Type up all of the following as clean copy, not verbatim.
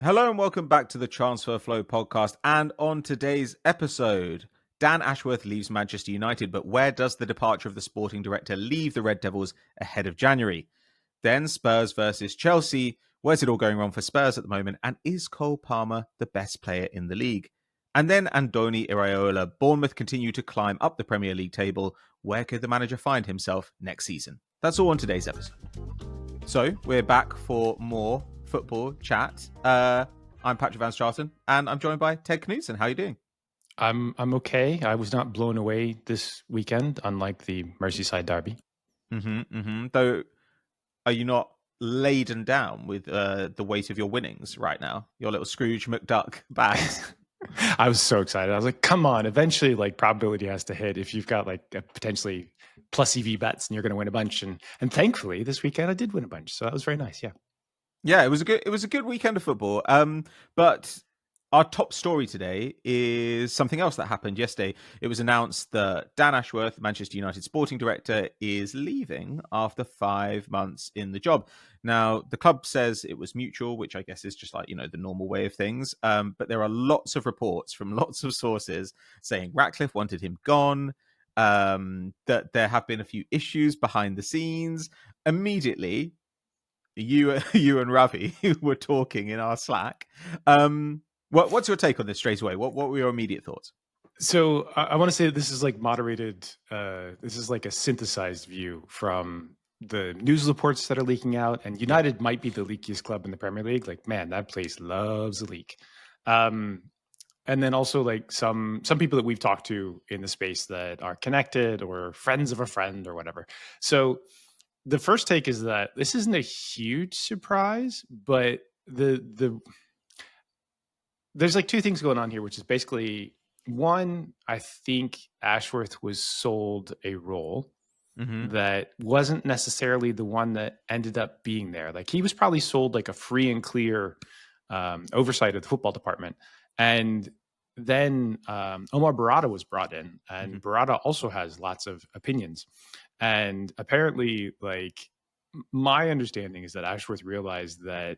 Hello and welcome back to the Transfer Flow podcast. And on today's episode, Dan Ashworth leaves Manchester United, but where does the departure of the sporting director leave the Red Devils ahead of January? Then Spurs versus Chelsea. Where's it all going wrong for Spurs at the moment? And is Cole Palmer the best player in the league? And then Andoni Iraola. Bournemouth continue to climb up the Premier League table. Where could the manager find himself next season? That's all on today's episode. So we're back for more football chat. I'm Patrick Van Straten, and I'm joined by Ted Knutson. How are you doing? I'm okay. I was not blown away this weekend, unlike the Merseyside derby. Though, are you not laden down with the weight of your winnings right now? Your little Scrooge McDuck bags. I was so excited. I was like, come on. Eventually, probability has to hit if you've got a potentially plus EV bets and you're going to win a bunch. And thankfully, this weekend I did win a bunch. So that was very nice. Yeah. Yeah, it was a good weekend of football. But our top story today is something else that happened yesterday. It was announced that Dan Ashworth, Manchester United sporting director, is leaving after 5 months in the job. Now, the club says it was mutual, which I guess is just the normal way of things. But there are lots of reports from lots of sources saying Ratcliffe wanted him gone, that there have been a few issues behind the scenes. Immediately, you and Ravi were talking in our Slack. What's your take on this straight away? What were your immediate thoughts? So I want to say that this is moderated. This is a synthesized view from the news reports that are leaking out. And United might be the leakiest club in the Premier League. Man, that place loves a leak. And then also some people that we've talked to in the space that are connected or friends of a friend or whatever. So the first take is that this isn't a huge surprise, but there's two things going on here, which is basically one, I think Ashworth was sold a role that wasn't necessarily the one that ended up being there. He was probably sold a free and clear oversight of the football department. And then Omar Barada was brought in, and Barada also has lots of opinions. And apparently, my understanding is that Ashworth realized that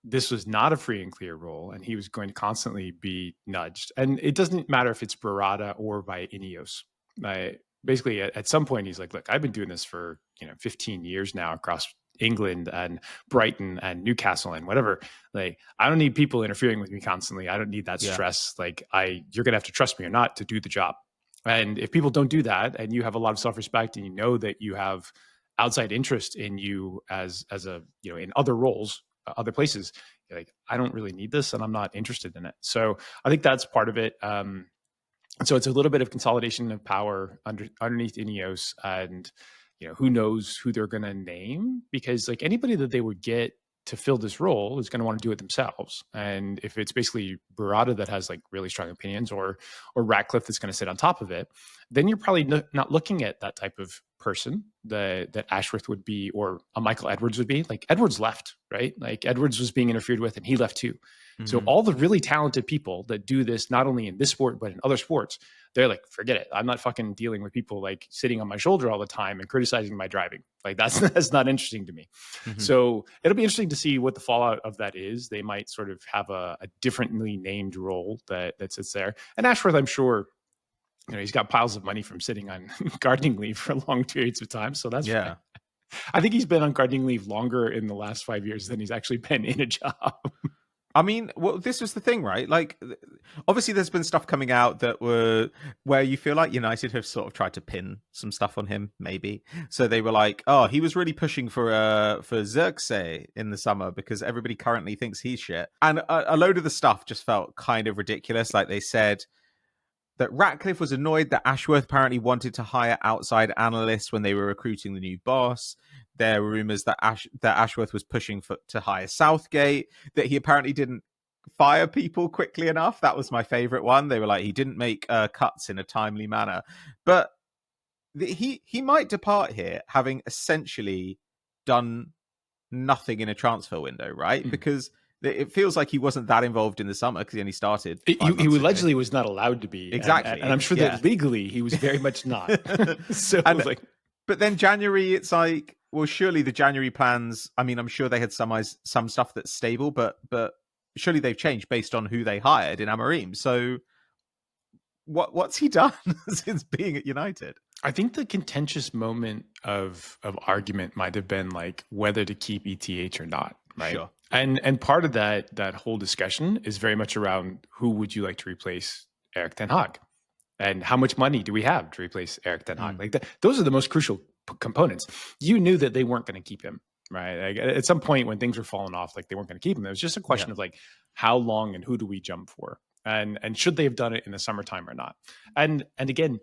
this was not a free and clear role, and he was going to constantly be nudged. And it doesn't matter if it's Barada or by Ineos. Basically, at some point, he's like, look, I've been doing this for 15 years now across England and Brighton and Newcastle and whatever. I don't need people interfering with me constantly. I don't need that stress. You're going to have to trust me or not to do the job. And if people don't do that, and you have a lot of self-respect, and you know that you have outside interest in you as a in other roles, other places, you're like, I don't really need this, and I'm not interested in it. So I think that's part of it. So it's a little bit of consolidation of power underneath Ineos, and who knows who they're going to name, because anybody that they would get to fill this role is going to want to do it themselves. And if it's basically Barada that has really strong opinions, or Ratcliffe that's going to sit on top of it, then you're probably not looking at that type of person that Ashworth would be, or a Michael Edwards would be. Edwards left, right? Edwards was being interfered with, and he left too. So all the really talented people that do this, not only in this sport, but in other sports, they're like, forget it. I'm not fucking dealing with people sitting on my shoulder all the time and criticizing my driving. That's not interesting to me. So it'll be interesting to see what the fallout of that is. They might sort of have a differently named role that sits there. And Ashworth, I'm sure, he's got piles of money from sitting on gardening leave for long periods of time. So that's fine. I think he's been on gardening leave longer in the last 5 years than he's actually been in a job. I mean, well, this was the thing, right? Obviously, there's been stuff coming out where you feel like United have sort of tried to pin some stuff on him, maybe. So they were like, "Oh, he was really pushing for Xerxes in the summer because everybody currently thinks he's shit." And a load of the stuff just felt kind of ridiculous. They said that Ratcliffe was annoyed that Ashworth apparently wanted to hire outside analysts when they were recruiting the new boss. There were rumors that Ashworth was pushing to hire Southgate, that he apparently didn't fire people quickly enough. That was my favorite one. They were like, he didn't make cuts in a timely manner. But he might depart here having essentially done nothing in a transfer window, right? Because it feels like he wasn't that involved in the summer because he only started. He allegedly was not allowed to be. Exactly. And I'm sure that legally he was very much not. But then January, it's well, surely the January plans, I mean, I'm sure they had some stuff that's stable, but surely they've changed based on who they hired in Amorim. So what's he done since being at United? I think the contentious moment of argument might have been like whether to keep ETH or not, right? Sure. And part of that whole discussion is very much around who would you like to replace Erik ten Hag, and how much money do we have to replace Erik ten Hag? Like those are the most crucial components. You knew that they weren't going to keep him, right? Like at some point when things were falling off, like they weren't going to keep him. It was just a question of like how long and who do we jump for, and should they have done it in the summertime or not? And again,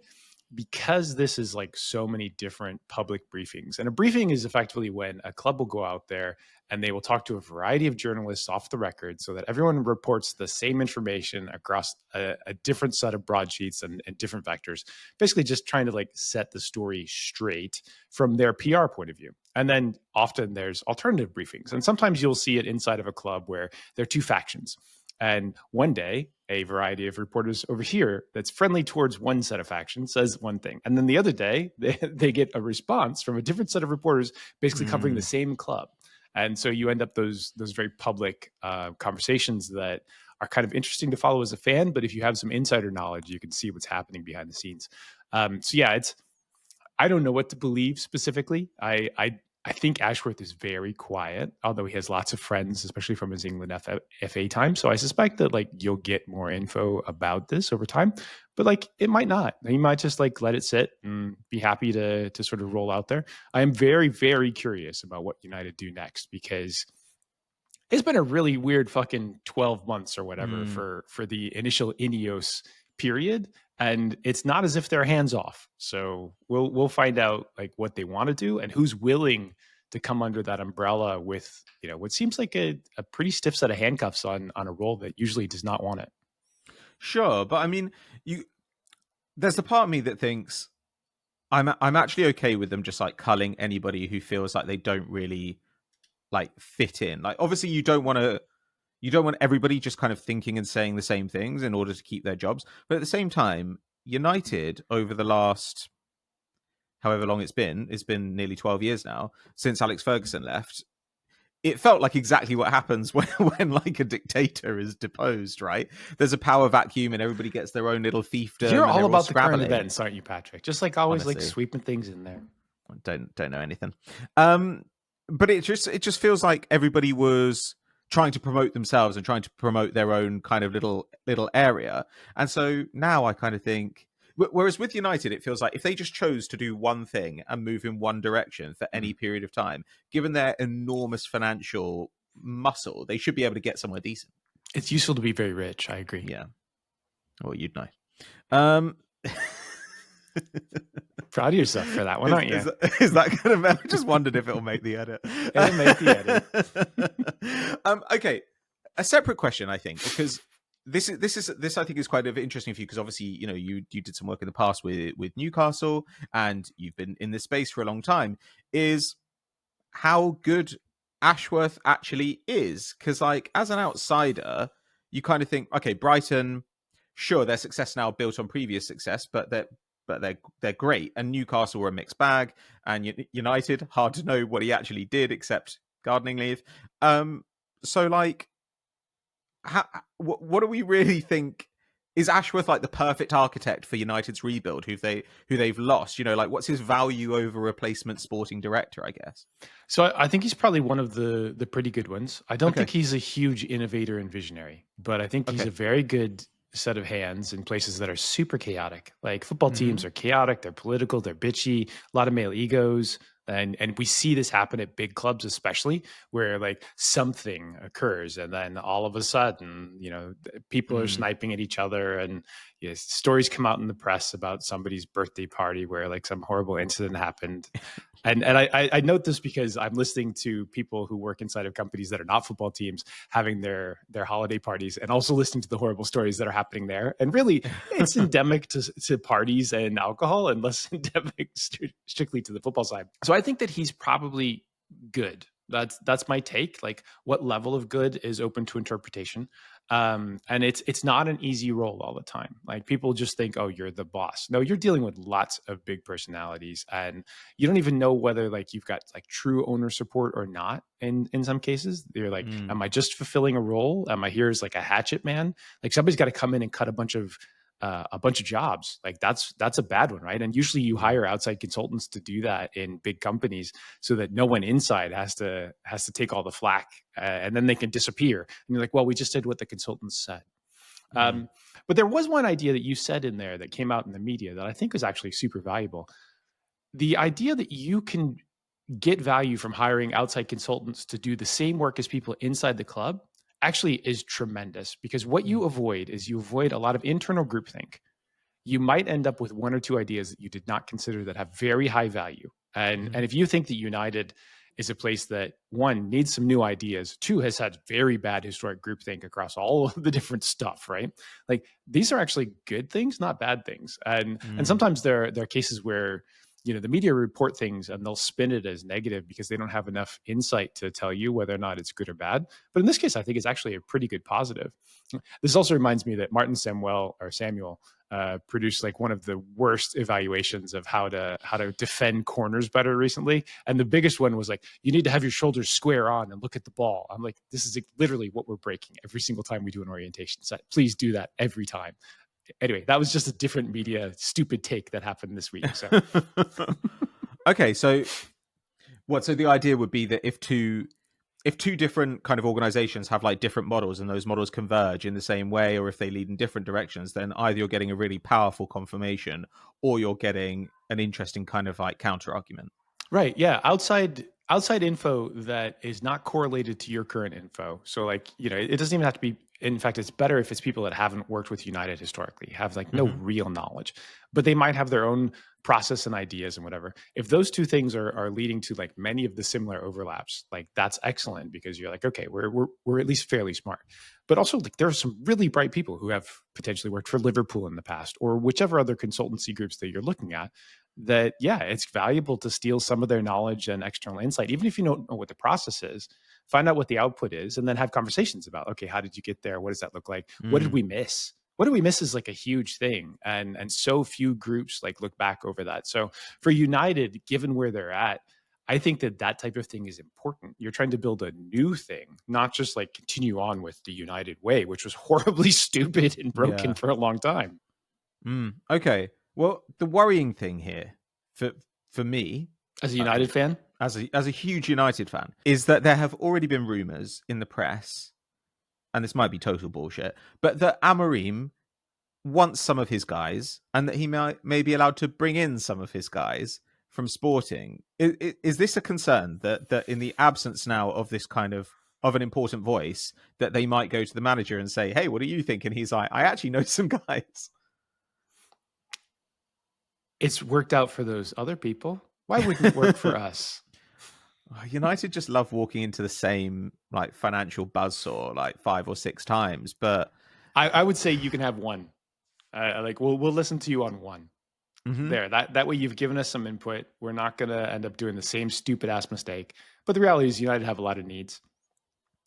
because this is like so many different public briefings, and a briefing is effectively when a club will go out there and they will talk to a variety of journalists off the record so that everyone reports the same information across a different set of broadsheets and different vectors, basically just trying to like set the story straight from their PR point of view. And then often there's alternative briefings. And sometimes you'll see it inside of a club where there are two factions. And one day, a variety of reporters over here that's friendly towards one set of factions says one thing. And then the other day, they get a response from a different set of reporters basically covering the same club. And so you end up those very public conversations that are kind of interesting to follow as a fan. But if you have some insider knowledge, you can see what's happening behind the scenes. So yeah, I don't know what to believe specifically. I think Ashworth is very quiet, although he has lots of friends, especially from his England FA time. So I suspect that like you'll get more info about this over time, but like it might not. He might just like let it sit and be happy to sort of roll out there. I am very, very curious about what United do next, because it's been a really weird fucking 12 months or whatever for the initial Ineos period. And it's not as if they're hands off. So we'll find out like what they want to do and who's willing to come under that umbrella with, you know, what seems like a pretty stiff set of handcuffs on a role that usually does not want it. Sure, but I mean, there's the part of me that thinks I'm actually okay with them just like culling anybody who feels like they don't really like fit in. Like obviously you don't want everybody just kind of thinking and saying the same things in order to keep their jobs. But at the same time, United over the last however long it's been nearly 12 years now since Alex Ferguson left. It felt like exactly what happens when like a dictator is deposed, right? There's a power vacuum and everybody gets their own little fiefdom. You're all about the current events, aren't you, Patrick? Just like always, honestly, like sweeping things in there. Don't know anything. But it just feels like everybody was trying to promote themselves and trying to promote their own kind of little area. And so now I kind of think, whereas with United, it feels like if they just chose to do one thing and move in one direction for any period of time, given their enormous financial muscle, they should be able to get somewhere decent. It's useful to be very rich. I agree. Yeah. Well, you'd know. Proud of yourself for that one, aren't you? Is that kind of? I just wondered if it'll make the edit. It'll make the edit. Okay, a separate question, I think, because this I think is quite interesting for you, because obviously you did some work in the past with Newcastle and you've been in this space for a long time. Is how good Ashworth actually is, because like as an outsider, you kind of think, okay, Brighton, sure, their success now built on previous success, but they're great. And Newcastle were a mixed bag, and United, hard to know what he actually did except gardening leave. So like, what do we really think? Is Ashworth like the perfect architect for United's rebuild, who they've lost? Like what's his value over replacement sporting director, I guess? So I think he's probably one of the pretty good ones. I don't think he's a huge innovator and visionary, but I think he's a very good set of hands in places that are super chaotic. Like football teams are chaotic, they're political, they're bitchy, a lot of male egos. And we see this happen at big clubs, especially where like something occurs and then all of a sudden, people are sniping at each other, and stories come out in the press about somebody's birthday party where like some horrible incident happened. And I note this because I'm listening to people who work inside of companies that are not football teams having their holiday parties, and also listening to the horrible stories that are happening there. And really, it's endemic to parties and alcohol, and less endemic strictly to the football side. So I think that he's probably good, That's my take. Like, what level of good is open to interpretation? And it's not an easy role all the time. Like, people just think, oh, you're the boss. No, you're dealing with lots of big personalities, and you don't even know whether like you've got like true owner support or not. In some cases, you're like, am I just fulfilling a role? Am I here as like a hatchet man? Like, somebody's got to come in and cut a bunch of jobs. Like, that's a bad one, right? And usually you hire outside consultants to do that in big companies so that no one inside has to take all the flack, and then they can disappear. And you're like, well, we just did what the consultants said. But there was one idea that you said in there that came out in the media that I think was actually super valuable. The idea that you can get value from hiring outside consultants to do the same work as people inside the club actually is tremendous, because what you avoid is you avoid a lot of internal groupthink. You might end up with one or two ideas that you did not consider that have very high value. And if you think that United is a place that, one, needs some new ideas, two, has had very bad historic groupthink across all of the different stuff, right? Like, these are actually good things, not bad things. And sometimes there are cases where, you know, the media report things and they'll spin it as negative because they don't have enough insight to tell you whether or not it's good or bad. But in this case, I think it's actually a pretty good positive. This also reminds me that Martin Samuel produced like one of the worst evaluations of how to defend corners better recently. And the biggest one was like, you need to have your shoulders square on and look at the ball. I'm like, this is literally what we're breaking every single time we do an orientation set. Please do that every time. Anyway, that was just a different media stupid take that happened this week. So, okay, so the idea would be that if two different kind of organizations have like different models and those models converge in the same way, or if they lead in different directions, then either you're getting a really powerful confirmation or you're getting an interesting kind of like counter argument. Right. Yeah. Outside info that is not correlated to your current info. So, like, you know, it doesn't even have to be. In fact, it's better if it's people that haven't worked with United historically, have like no real knowledge, but they might have their own process and ideas and whatever. If those two things are leading to like many of the similar overlaps, like, that's excellent, because you're like, okay, we're at least fairly smart. But also, like, there are some really bright people who have potentially worked for Liverpool in the past, or whichever other consultancy groups that you're looking at, that, yeah, it's valuable to steal some of their knowledge and external insight, even if you don't know what the process is. Find out what the output is, and then have conversations about, okay, how did you get there? What does that look like? What did we miss? What did we miss is like a huge thing. And so few groups like look back over that. So for United, given where they're at, I think that type of thing is important. You're trying to build a new thing, not just like continue on with the United way, which was horribly stupid and broken for a long time. Okay. Well, the worrying thing here for me, as a United fan, as a huge United fan, is that there have already been rumors in the press, and this might be total bullshit, but that Amorim wants some of his guys and that he may be allowed to bring in some of his guys from Sporting. Is this a concern that in the absence now of this kind of an important voice, that they might go to the manager and say, hey, what do you think? And he's like, I actually know some guys. It's worked out for those other people. Why wouldn't it work for us? United just love walking into the same like financial buzzsaw like 5 or 6 times, but I would say you can have one. Like, we'll listen to you on one. There, that way you've given us some input. We're not going to end up doing the same stupid ass mistake. But the reality is United have a lot of needs.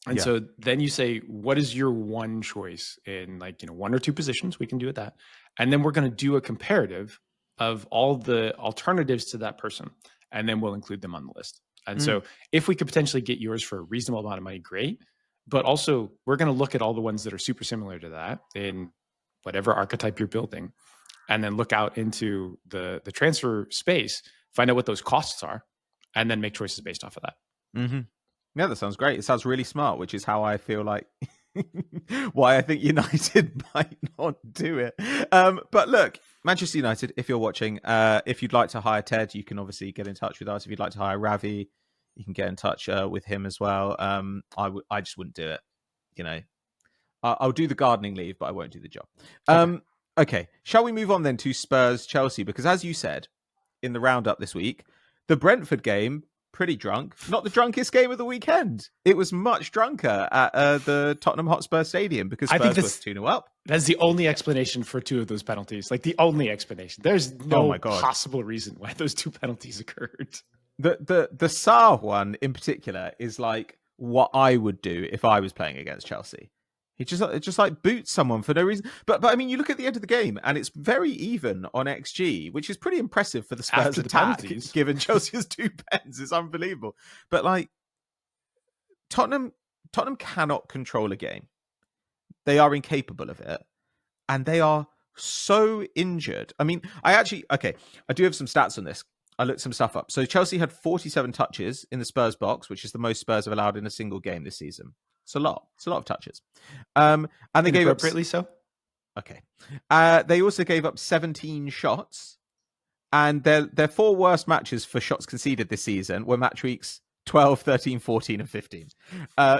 And so then you say, what is your one choice in, like, you know, 1 or 2 positions? We can do it that. And then we're going to do a comparative of all the alternatives to that person. And then we'll include them on the list. And so if we could potentially get yours for a reasonable amount of money, great. But also, we're going to look at all the ones that are super similar to that in whatever archetype you're building, and then look out into the transfer space, find out what those costs are, and then make choices based off of that. Yeah, that sounds great. It sounds really smart, which is how I feel like why I think United might not do it. But look, Manchester United, if you're watching, if you'd like to hire Ted, you can obviously get in touch with us. If you'd like to hire Ravi, you can get in touch with him as well. I just wouldn't do it. You know, I'll do the gardening leave, but I won't do the job. Okay. Shall we move on then to Spurs Chelsea? Because as you said in the roundup this week, the Brentford game, pretty drunk. Not the drunkest game of the weekend. It was much drunker at the Tottenham Hotspur Stadium because Spurs was 2-0 up. That's the only explanation for 2 of those penalties. Like, the only explanation. There's no possible reason why those 2 penalties occurred. The Sarr one in particular is like what I would do if I was playing against Chelsea. He just like boots someone for no reason. But I mean, you look at the end of the game and it's very even on XG, which is pretty impressive for the Spurs After the attack. penalties. Given Chelsea has 2 pens, it's unbelievable. But like Tottenham cannot control a game. They are incapable of it, and they are so injured. I mean, I do have some stats on this. I looked some stuff up. So Chelsea had 47 touches in the Spurs box, which is the most Spurs have allowed in a single game this season. It's a lot. It's a lot of touches. And they gave up appropriately so. Okay. They also gave up 17 shots, and their 4 worst matches for shots conceded this season were match weeks 12, 13, 14, and 15.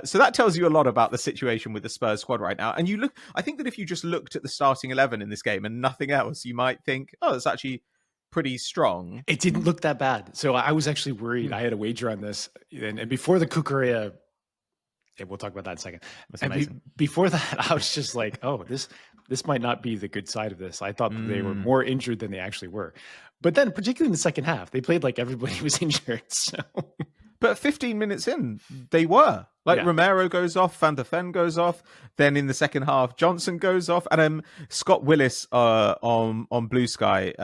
So that tells you a lot about the situation with the Spurs squad right now. And I think that if you just looked at the starting 11 in this game and nothing else, you might think, oh, it's actually pretty strong. It didn't look that bad. So I was actually worried. I had a wager on this. And before the Cucurella, we'll talk about that in a second. That's amazing. Before that, I was just like, oh, this might not be the good side of this. I thought that they were more injured than they actually were. But then, particularly in the second half, they played like everybody was injured. So... But 15 minutes in, they were. Romero goes off, Van der Ven goes off. Then in the second half, Johnson goes off. And Scott Willis on Blue Sky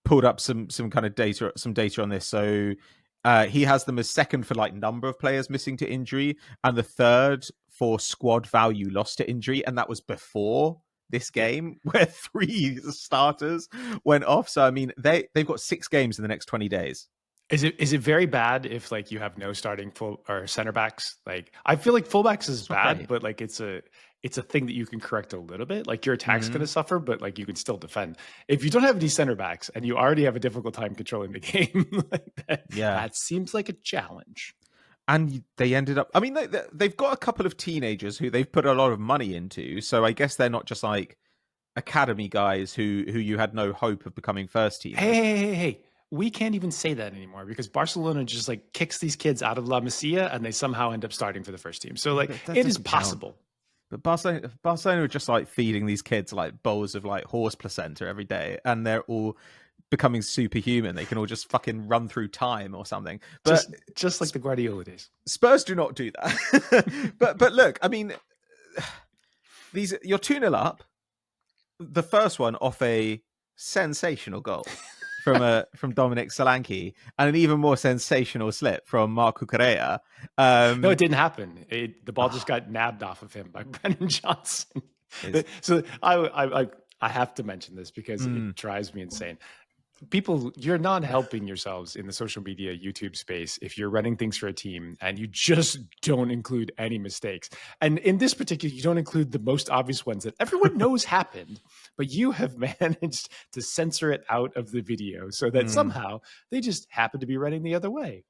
pulled up some kind of data on this. So he has them as second for like number of players missing to injury and the third for squad value lost to injury. And that was before this game where 3 starters went off. So, I mean, they've got 6 games in the next 20 days. Is it very bad if like you have no starting full or center backs? Like I feel like fullbacks is bad, but like it's a thing that you can correct a little bit. Like your attack's going to suffer, but like you can still defend. If you don't have any center backs and you already have a difficult time controlling the game, that seems like a challenge. And they ended up. I mean, they've got a couple of teenagers who they've put a lot of money into. So I guess they're not just like academy guys who you had no hope of becoming first team. Hey. We can't even say that anymore because Barcelona just like kicks these kids out of La Masia and they somehow end up starting for the first team. So like it is possible. But Barcelona are just like feeding these kids like bowls of like horse placenta every day, and they're all becoming superhuman. They can all just fucking run through time or something. But just like the Guardiola days. Spurs do not do that. but look, I mean, you're 2-0 up. The first one off a sensational goal from Dominic Solanke, and an even more sensational slip from Marc Cucurella. No, it didn't happen. The ball just got nabbed off of him by Brennan Johnson. So I have to mention this because it drives me insane. People, you're not helping yourselves in the social media YouTube space if you're running things for a team and you just don't include any mistakes. And in this particular, you don't include the most obvious ones that everyone knows happened, but you have managed to censor it out of the video so that somehow they just happen to be running the other way.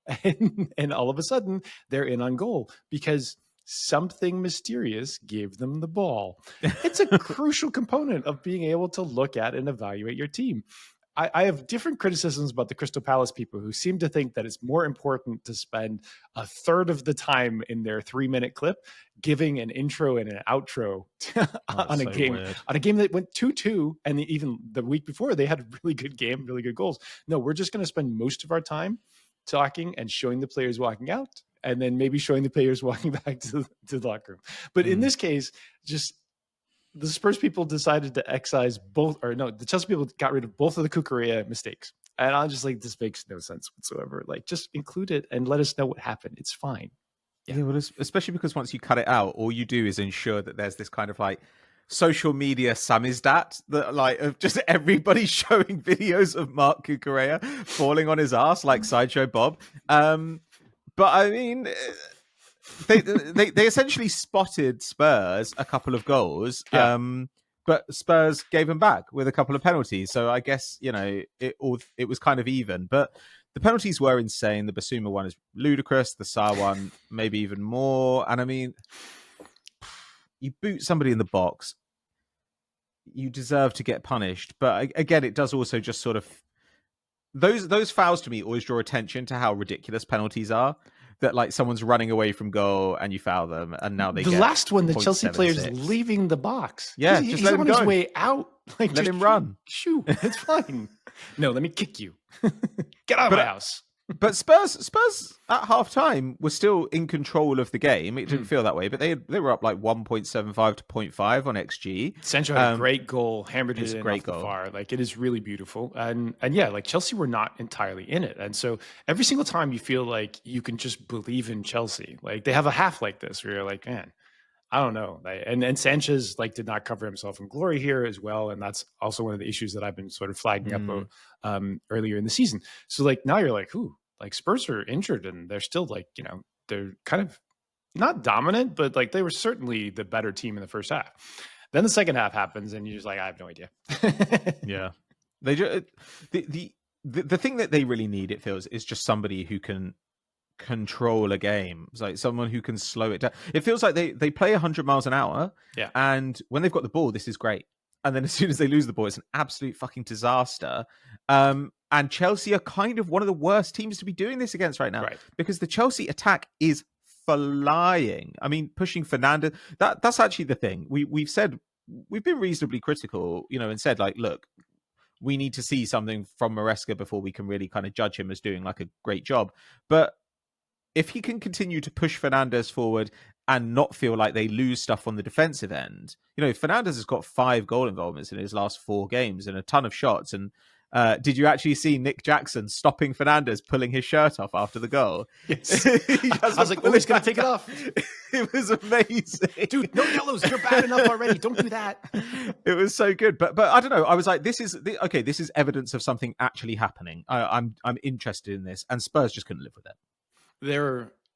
And all of a sudden they're in on goal because something mysterious gave them the ball. It's a crucial component of being able to look at and evaluate your team. I have different criticisms about the Crystal Palace people who seem to think that it's more important to spend a third of the time in their 3-minute clip giving an intro and an outro on a game that went 2-2, and even the week before they had a really good game, really good goals. No, we're just going to spend most of our time talking and showing the players walking out, and then maybe showing the players walking back to the locker room. But in this case, just the Spurs people decided to excise the Chelsea people got rid of both of the Cucurella mistakes. And I'm just like, this makes no sense whatsoever. Like, just include it and let us know what happened. It's fine. Yeah, well, especially because once you cut it out, all you do is ensure that there's this kind of like social media samizdat that like of just everybody showing videos of Marc Cucurella falling on his ass like Sideshow Bob. But I mean, they essentially spotted Spurs a couple of goals, but Spurs gave them back with a couple of penalties. So I guess, you know, it was kind of even. But the penalties were insane. The Basuma one is ludicrous. The Sarr one maybe even more. And I mean, you boot somebody in the box, you deserve to get punished. But again, it does also just sort of those fouls to me always draw attention to how ridiculous penalties are. That like someone's running away from goal and you foul them, and now they the get last one, the Chelsea player's 0.76. leaving the box. Yeah, he's let him on go. his way out. Like, Let him run. Shoo, it's fine. No, let me kick you. Get out of my house. But Spurs at half time were still in control of the game. It didn't feel that way, but they were up like 1.75 to 0.5 on XG. Sancho had a great goal, hammered it in great off the goal. far. Like, it is really beautiful. And yeah, like Chelsea were not entirely in it. And so every single time you feel like you can just believe in Chelsea. Like, they have a half like this where you're like, man, I don't know. And Sanchez like did not cover himself in glory here as well. And that's also one of the issues that I've been sort of flagging up earlier in the season. So like now you're like, ooh, like Spurs are injured and they're still like, they're kind of not dominant, but like they were certainly the better team in the first half. Then the second half happens and you're just like, I have no idea. Yeah. They just, the thing that they really need, it feels, is just somebody who can control a game. It's like someone who can slow it down. It feels like they play 100 miles an hour. Yeah. And when they've got the ball, this is great. And then as soon as they lose the ball, it's an absolute fucking disaster. And Chelsea are kind of one of the worst teams to be doing this against right now. Right. Because the Chelsea attack is flying. I mean, pushing Fernandes. That's actually the thing. We've been reasonably critical, and said like, look, we need to see something from Maresca before we can really kind of judge him as doing like a great job. But if he can continue to push Fernandes forward and not feel like they lose stuff on the defensive end, Fernandes has got 5 goal involvements in his last 4 games and a ton of shots. And did you actually see Nick Jackson stopping Fernandes, pulling his shirt off after the goal? Yes. I was like, oh, he's going to take it off. It was amazing. Dude, no yellows. You're bad enough already. Don't do that. It was so good. But I don't know. I was like, this is evidence of something actually happening. I'm interested in this. And Spurs just couldn't live with it.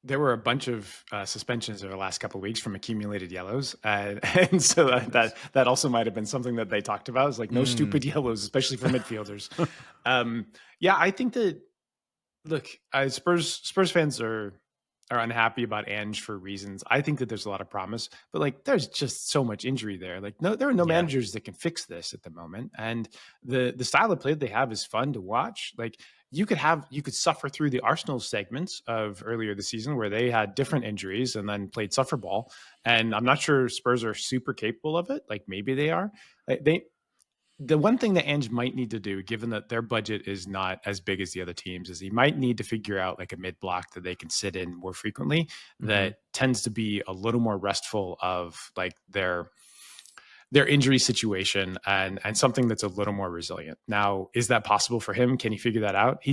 There were a bunch of suspensions over the last couple of weeks from accumulated yellows, and so that also might have been something that they talked about. It's like no stupid yellows, especially for midfielders. Yeah, I think that look, Spurs fans are unhappy about Ange for reasons. I think that there's a lot of promise, but like there's just so much injury there. Like there are no managers that can fix this at the moment, and the style of play that they have is fun to watch. Like you could suffer through the Arsenal segments of earlier this season where they had different injuries and then played suffer ball. And I'm not sure Spurs are super capable of it. Like maybe they are. The one thing that Ange might need to do, given that their budget is not as big as the other teams, is he might need to figure out like a mid block that they can sit in more frequently that tends to be a little more restful of like their injury situation and something that's a little more resilient. Now, is that possible for him? Can he figure that out?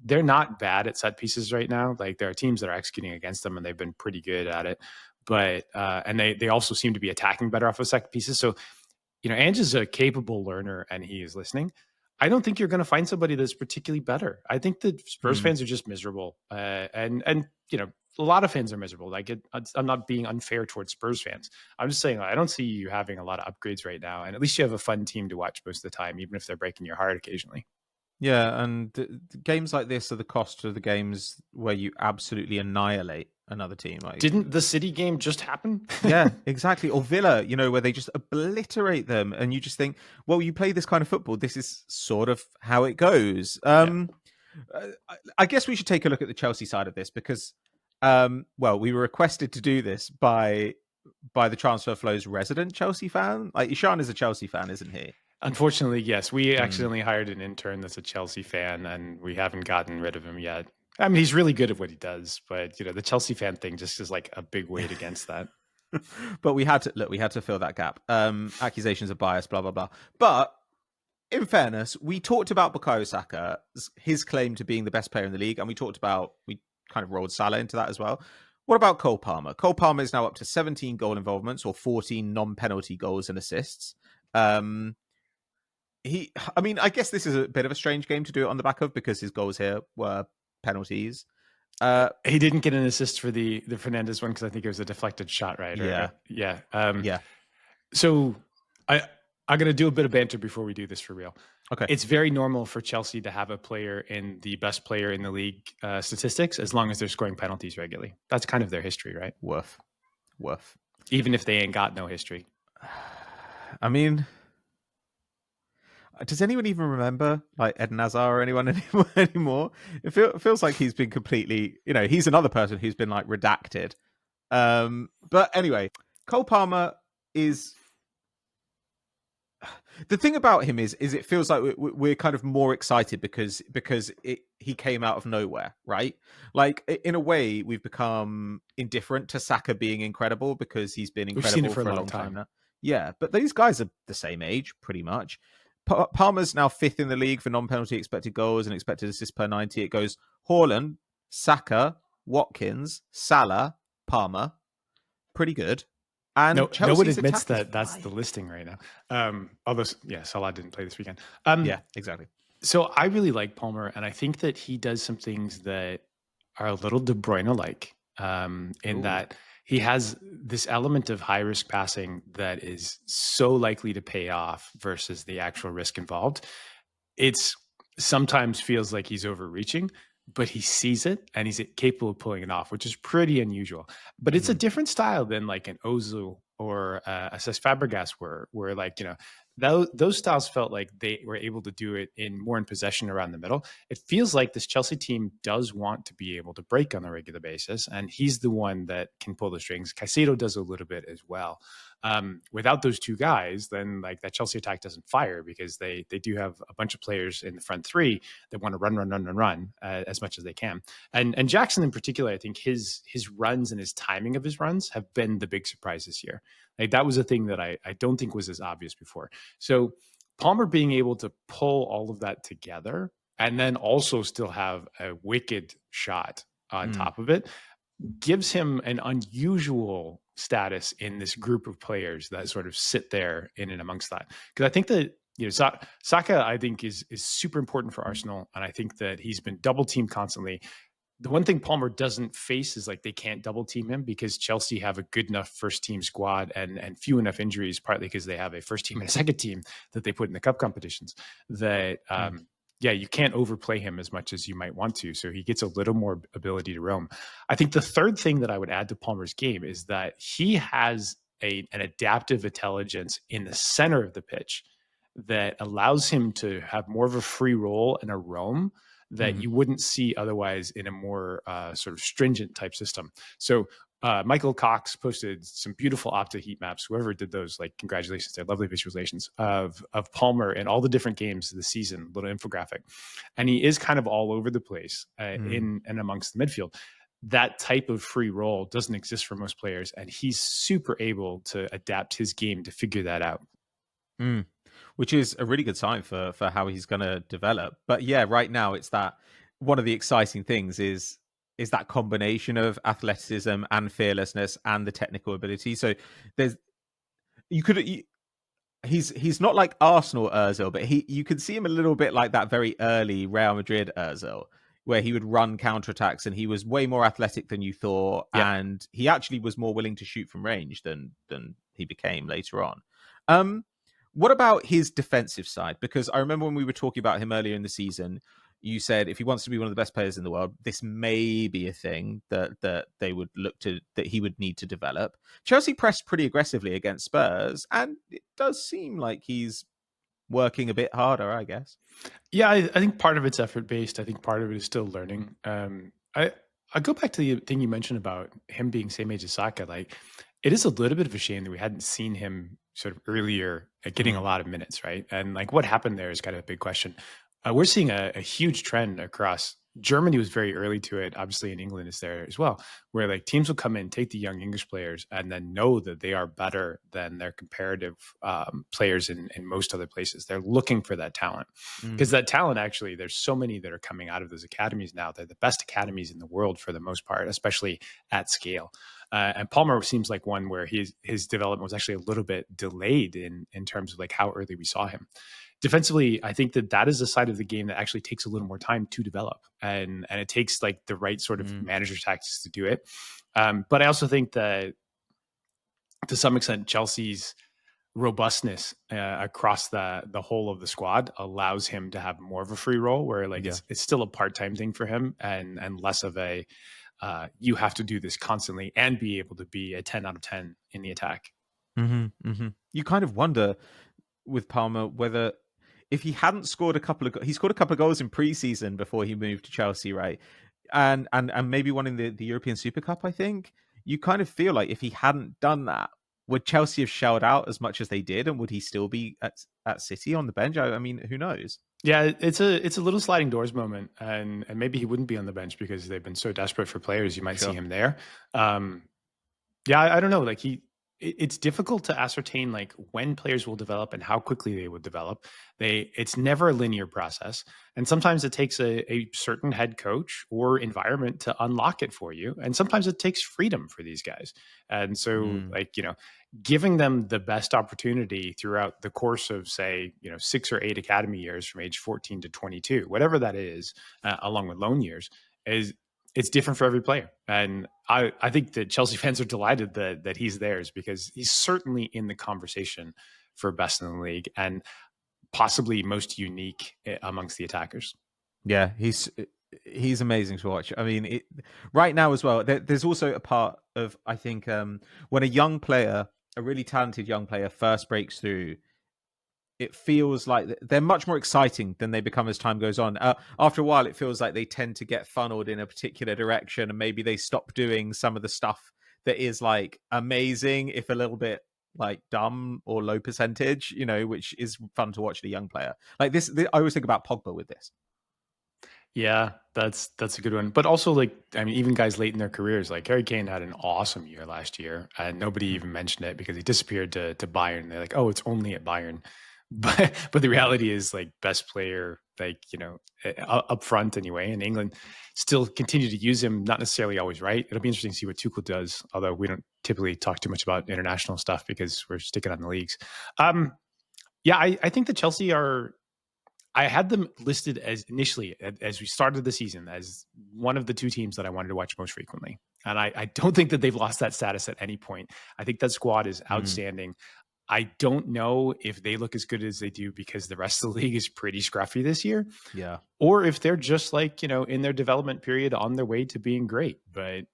They're not bad at set pieces right now. Like there are teams that are executing against them and they've been pretty good at it. But and they also seem to be attacking better off of set pieces. So, Ange is a capable learner and he is listening. I don't think you're going to find somebody that's particularly better. I think that Spurs fans are just miserable. And a lot of fans are miserable. Like I'm not being unfair towards Spurs fans. I'm just saying I don't see you having a lot of upgrades right now. And at least you have a fun team to watch most of the time, even if they're breaking your heart occasionally. Yeah, and games like this are the cost of the games where you absolutely annihilate another team. Like, didn't the City game just happen? Yeah, exactly. Or Villa, where they just obliterate them, and you just think, well, you play this kind of football. This is sort of how it goes. I guess we should take a look at the Chelsea side of this because, we were requested to do this by the Transfer Flow's resident Chelsea fan. Like Ishan is a Chelsea fan, isn't he? Unfortunately, yes. We accidentally hired an intern that's a Chelsea fan, and we haven't gotten rid of him yet. I mean, he's really good at what he does, but the Chelsea fan thing just is like a big weight against that. But we had to fill that gap. Accusations of bias, blah blah blah. But in fairness, we talked about Bukayo Saka, his claim to being the best player in the league, and we kind of rolled Salah into that as well. What about Cole Palmer? Cole Palmer is now up to 17 goal involvements or 14 non-penalty goals and assists. I guess this is a bit of a strange game to do it on the back of because his goals here were penalties. He didn't get an assist for the Fernandes one because I think it was a deflected shot, right? Yeah. So I'm going to do a bit of banter before we do this for real. Okay. It's very normal for Chelsea to have a player in the best player in the league statistics as long as they're scoring penalties regularly. That's kind of their history, right? Woof. Even if they ain't got no history. I mean, does anyone even remember like Eden Hazard or anyone anymore? It feels like he's been completely, he's another person who's been like redacted. But anyway, Cole Palmer is The thing about him is it feels like we're kind of more excited because he came out of nowhere, right? Like in a way, we've become indifferent to Saka being incredible because he's been We've seen it incredible for a for a long long time time. now. Yeah, but these guys are the same age, pretty much. Palmer's now 5th in the league for non-penalty expected goals and expected assists per 90. It goes Haaland, Saka, Watkins, Salah, Palmer. Pretty good. And No one Chelsea's admits attack is that that's fine. the listing right now. Although, yeah, Salah didn't play this weekend. Yeah, exactly. So I really like Palmer, and I think that he does some things that are a little De Bruyne-like, in Ooh. that he has this element of high-risk passing that is so likely to pay off versus the actual risk involved. It's sometimes feels like he's overreaching, but he sees it and he's capable of pulling it off, which is pretty unusual. But it's a Mm-hmm. different style than like an Ozil or a Cesc Fabregas where like, those styles felt like they were able to do it more in possession around the middle. It feels like this Chelsea team does want to be able to break on a regular basis, and he's the one that can pull the strings. Caicedo does a little bit as well. Without those two guys, then like that Chelsea attack doesn't fire because they do have a bunch of players in the front three that want to run as much as they can. And Jackson in particular, I think his runs and his timing of his runs have been the big surprise this year. Like that was a thing that I don't think was as obvious before. So Palmer being able to pull all of that together and then also still have a wicked shot on top of it gives him an unusual status in this group of players that sort of sit there in and amongst that. Because I think that Saka, I think is super important for Arsenal, and I think that he's been double teamed constantly. The one thing Palmer doesn't face is like they can't double team him because Chelsea have a good enough first team squad and few enough injuries, partly because they have a first team and a second team that they put in the cup competitions. That yeah, you can't overplay him as much as you might want to. So he gets a little more ability to roam. I think the third thing that I would add to Palmer's game is that he has an adaptive intelligence in the center of the pitch that allows him to have more of a free roll and a roam that you wouldn't see otherwise in a more sort of stringent type system. So Michael Cox posted some beautiful Opta heat maps. Whoever did those, like, congratulations, they're lovely visualizations of Palmer in all the different games this season, little infographic. And he is kind of all over the place in and amongst the midfield. That type of free roll doesn't exist for most players, and he's super able to adapt his game to figure that out. Which is a really good sign for how he's going to develop. But yeah, right now it's that one of the exciting things is that combination of athleticism and fearlessness and the technical ability. So there's he's not like Arsenal Özil, but you could see him a little bit like that very early Real Madrid Özil, where he would run counterattacks and he was way more athletic than you thought, Yep. and he actually was more willing to shoot from range than he became later on. What about his defensive side? Because I remember when we were talking about him earlier in the season, you said if he wants to be one of the best players in the world, this may be a thing that they would look to, that he would need to develop. Chelsea pressed pretty aggressively against Spurs, and it does seem like he's working a bit harder, I guess. Yeah, I think part of it's effort based. I think part of it is still learning. I go back to the thing you mentioned about him being same age as Saka. Like, it is a little bit of a shame that we hadn't seen him sort of earlier at getting a lot of minutes, right? And like what happened there is kind of a big question. We're seeing a huge trend across. Germany was very early to it. Obviously, in England is there as well, where like teams will come in, take the young English players, and then know that they are better than their comparative players in most other places. They're looking for that talent because that talent, actually, there's so many that are coming out of those academies now. They're the best academies in the world for the most part, especially at scale. And Palmer seems like one where his development was actually a little bit delayed in terms of like how early we saw him. Defensively, I think that is a side of the game that actually takes a little more time to develop, and it takes like the right sort of manager tactics to do it. But I also think that to some extent, Chelsea's robustness across the whole of the squad allows him to have more of a free role, where like it's still a part-time thing for him, and less of a you have to do this constantly and be able to be a 10 out of 10 in the attack. You kind of wonder with Palmer whether, if he hadn't scored he scored a couple of goals in preseason before he moved to Chelsea, right? And maybe one in the European Super Cup, I think. You kind of feel like if he hadn't done that, would Chelsea have shelled out as much as they did, and would he still be at City on the bench? I mean, who knows? Yeah, it's a little sliding doors moment, and maybe he wouldn't be on the bench because they've been so desperate for players. You might see him there. Yeah, I don't know. Like it's difficult to ascertain like when players will develop and how quickly they will develop. It's never a linear process, and sometimes it takes a certain head coach or environment to unlock it for you, and sometimes it takes freedom for these guys. And so, like giving them the best opportunity throughout the course of, say, 6 or 8 academy years from age 14 to 22, whatever that is, along with loan years, it's different for every player. And I think that Chelsea fans are delighted that he's theirs, because he's certainly in the conversation for best in the league and possibly most unique amongst the attackers. Yeah, he's amazing to watch. I mean, right now as well, there's also a part of, I think, when a young player, a really talented young player, first breaks through, it feels like they're much more exciting than they become as time goes on. After a while, it feels like they tend to get funneled in a particular direction, and maybe they stop doing some of the stuff that is like amazing, if a little bit like dumb or low percentage, which is fun to watch the young player. Like this, I always think about Pogba with this. Yeah, that's a good one. But also, like, I mean, even guys late in their careers, like Harry Kane had an awesome year last year, and nobody even mentioned it because he disappeared to Bayern. They're like, oh, it's only at Bayern. But the reality is, like, best player, like, up front anyway. And England still continue to use him, not necessarily always right. It'll be interesting to see what Tuchel does, although we don't typically talk too much about international stuff because we're sticking on the leagues. Yeah, I think that Chelsea are. I had them listed as initially, as we started the season, as one of the 2 teams that I wanted to watch most frequently. And I don't think that they've lost that status at any point. I think that squad is outstanding. I don't know if they look as good as they do because the rest of the league is pretty scruffy this year. Yeah. Or if they're just like, in their development period on their way to being great. But,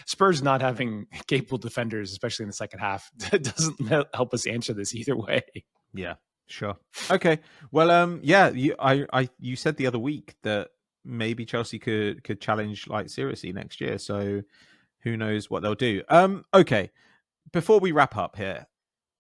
Spurs not having capable defenders, especially in the second half, doesn't help us answer this either way. Yeah. Sure. Okay. Well, yeah, you said the other week that maybe Chelsea could challenge like seriously next year. So who knows what they'll do. Okay. Before we wrap up here,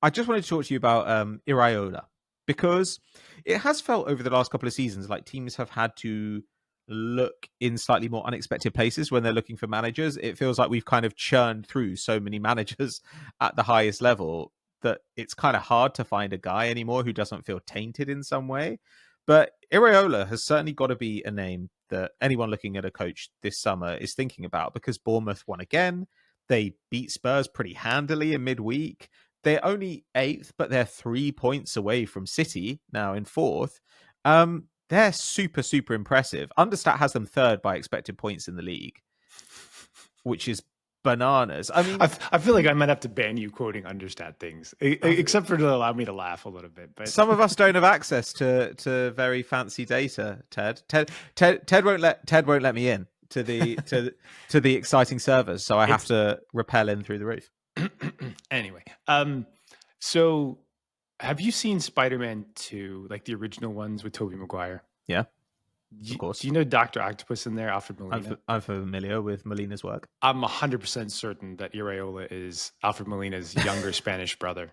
I just wanted to talk to you about Iraola, because it has felt over the last couple of seasons like teams have had to look in slightly more unexpected places when they're looking for managers. It feels like we've kind of churned through so many managers at the highest level that it's kind of hard to find a guy anymore who doesn't feel tainted in some way. But Iraola has certainly got to be a name that anyone looking at a coach this summer is thinking about, because Bournemouth won again. They beat Spurs pretty handily in midweek. They're only 8th, but they're 3 points away from City now in 4th. They're super, super impressive. Understat has them 3rd by expected points in the league, which is bananas. I mean, I feel like I might have to ban you quoting Understat things, except for to allow me to laugh a little bit. But some of us don't have access to very fancy data. Ted won't let me in to the exciting servers, so I have to rappel in through the roof. Anyway, so have you seen Spiderman 2, like the original ones with Tobey Maguire? Yeah. Of course. Do you know Dr. Octopus in there, Alfred Molina? I'm familiar with Molina's work. I'm 100% certain that Iraola is Alfred Molina's younger Spanish brother.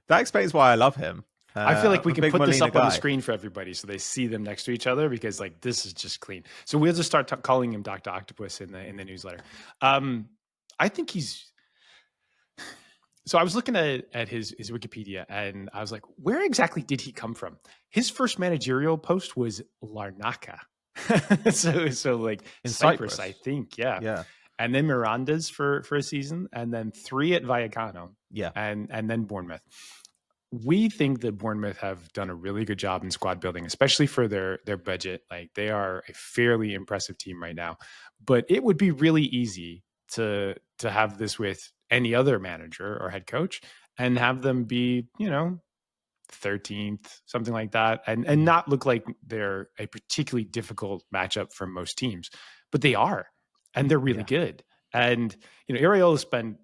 That explains why I love him. I feel like we can put Molina this up guy on the screen for everybody so they see them next to each other, because like this is just clean. So we'll just start calling him Dr. Octopus in the newsletter. I think he's. So I was looking at his Wikipedia, and I was like, where exactly did he come from? His first managerial post was Larnaca. so like in Cyprus, I think. Yeah. And then Miranda's for a season, and then 3 at Vallecano. Yeah. And then Bournemouth. We think that Bournemouth have done a really good job in squad building, especially for their budget. Like, they are a fairly impressive team right now. But it would be really easy to have this with any other manager or head coach and have them be, 13th, something like that, and not look like they're a particularly difficult matchup for most teams. But they are, and they're really good. And, Iraola spent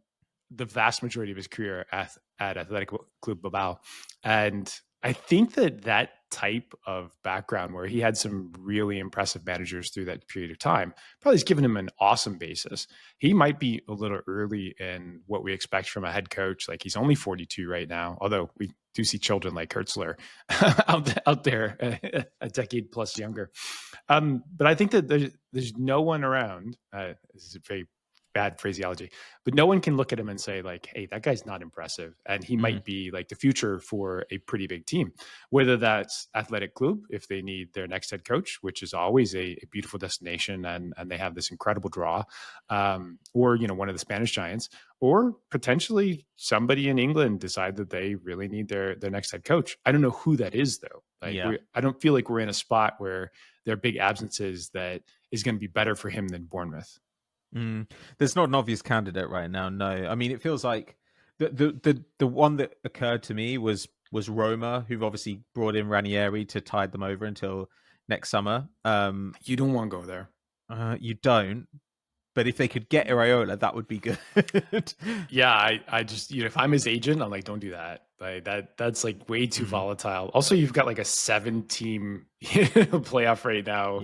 the vast majority of his career at Athletic Club Bilbao. And I think that type of background where he had some really impressive managers through that period of time, probably has given him an awesome basis. He might be a little early in what we expect from a head coach. Like, he's only 42 right now, although we do see children like Kurtzler out there a decade plus younger. But I think that there's no one around. This is a very bad phraseology, but no one can look at him and say like, hey, that guy's not impressive. And he might be like the future for a pretty big team, whether that's Athletic Club, if they need their next head coach, which is always a beautiful destination. And they have this incredible draw, or, one of the Spanish giants, or potentially somebody in England decide that they really need their next head coach. I don't know who that is though. I don't feel like we're in a spot where there are big absences that is going to be better for him than Bournemouth. There's not an obvious candidate right now. No, I mean, it feels like the one that occurred to me was Roma, who've obviously brought in Ranieri to tide them over until next summer. You don't want to go there. You don't. But if they could get Iraola, that would be good. Yeah, I just, if I'm his agent, I'm like, don't do that. Like that's like way too volatile. Also, you've got like a 7-team playoff right now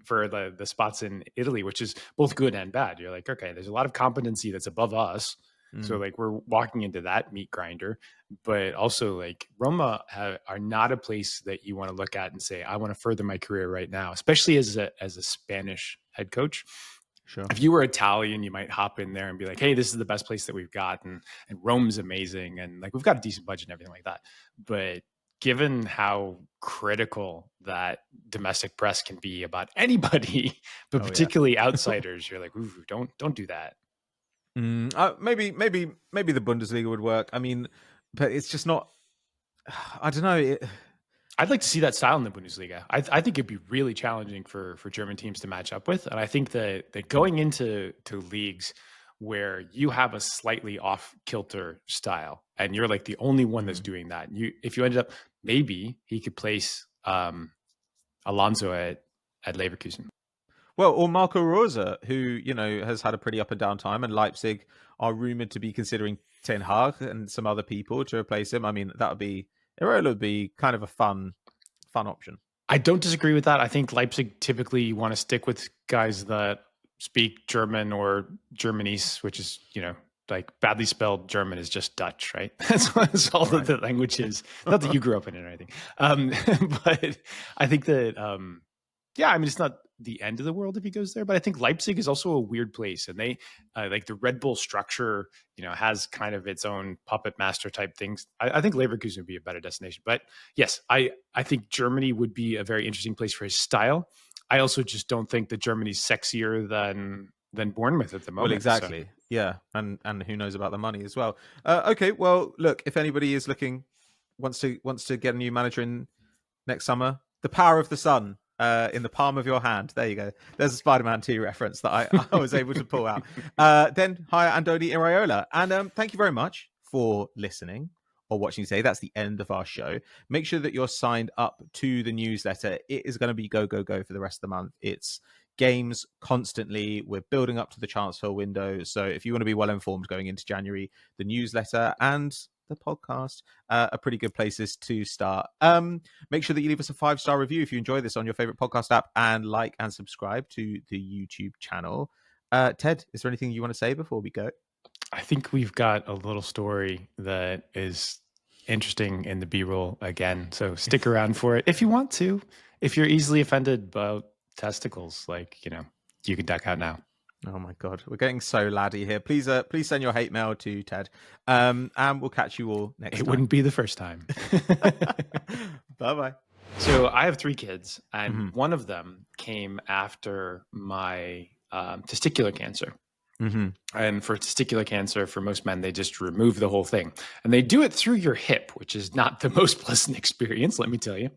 for the spots in Italy, which is both good and bad. You're like, okay, there's a lot of competency that's above us. So like we're walking into that meat grinder, but also like Roma are not a place that you want to look at and say, I want to further my career right now, especially as a Spanish head coach. Sure. If you were Italian, you might hop in there and be like, hey, this is the best place that we've got. And Rome's amazing. And like, we've got a decent budget and everything like that. But given how critical that domestic press can be about anybody, but particularly outsiders, you're like, ooh, don't do that. Maybe the Bundesliga would work. I mean, but it's just not, I don't know. I'd like to see that style in the Bundesliga. I think it'd be really challenging for German teams to match up with. And I think that going into leagues where you have a slightly off kilter style and you're like the only one that's doing that, if you ended up, maybe he could place Alonso at Leverkusen. Well, or Marco Rosa, who, has had a pretty up and down time, and Leipzig are rumored to be considering Ten Hag and some other people to replace him. I mean, Iraola would be kind of a fun option. I don't disagree with that. I think Leipzig typically want to stick with guys that speak German or Germanese, which is, like badly spelled German is just Dutch, right? That's all right. The language is. Not that you grew up in it or anything. But I think that, it's not the end of the world if he goes there, but I think Leipzig is also a weird place, and they like the Red Bull structure, has kind of its own puppet master type things. I think Leverkusen would be a better destination, but yes, I think Germany would be a very interesting place for his style. I also just don't think that Germany's sexier than Bournemouth at the moment. Well, exactly. So. Yeah. And who knows about the money as well. Okay. Well, look, if anybody is wants to get a new manager in next summer, the power of the sun. In the palm of your hand. There you go. There's a Spider-Man 2 reference that I was able to pull out. Then hire Andoni Iraola. And thank you very much for listening or watching today. That's the end of our show. Make sure that you're signed up to the newsletter. It is going to be go for the rest of the month. It's games constantly. We're building up to the transfer window. So if you want to be well informed going into January, the newsletter and the podcast are pretty good places to start. Make sure that you leave us a 5-star review if you enjoy this on your favorite podcast app, and like and subscribe to the YouTube channel. Ted, is there anything you want to say before we go? I think we've got a little story that is interesting in the B-roll again, so stick around for it if you want to. If you're easily offended about testicles, you can duck out now. Oh my God, we're getting so laddie here. Please send your hate mail to Ted, and we'll catch you all next time. It wouldn't be the first time. Bye-bye. So I have 3 kids, and one of them came after my testicular cancer. And for testicular cancer, for most men, they just remove the whole thing. And they do it through your hip, which is not the most pleasant experience, let me tell you.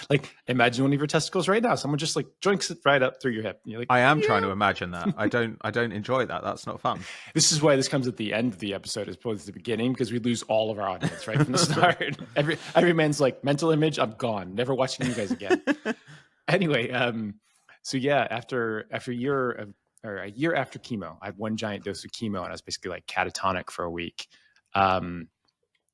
Like, imagine one of your testicles right now. Someone just like joinks it right up through your hip. And you're like, I am trying to imagine that. I don't enjoy that. That's not fun. This is why this comes at the end of the episode as opposed to the beginning, because we lose all of our audience right from the start. Every man's like, mental image, I'm gone. Never watching you guys again. Anyway, so yeah, after a year after chemo, I had one giant dose of chemo, and I was basically like catatonic for a week.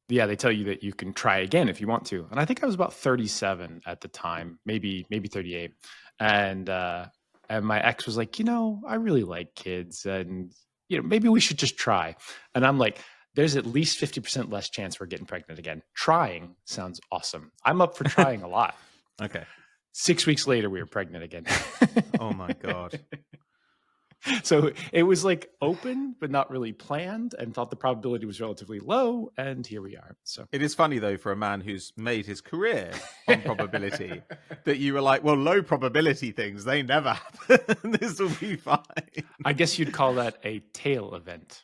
Yeah, they tell you that you can try again if you want to. And I think I was about 37 at the time, maybe 38. And my ex was like, I really like kids, and maybe we should just try. And I'm like, there's at least 50% less chance we're getting pregnant again. Trying sounds awesome. I'm up for trying a lot. Okay. 6 weeks later, we were pregnant again. Oh my God. So it was like open, but not really planned, and thought the probability was relatively low. And here we are. So it is funny, though, for a man who's made his career on probability that you were like, well, low probability things, they never happen. This will be fine. I guess you'd call that a tail event.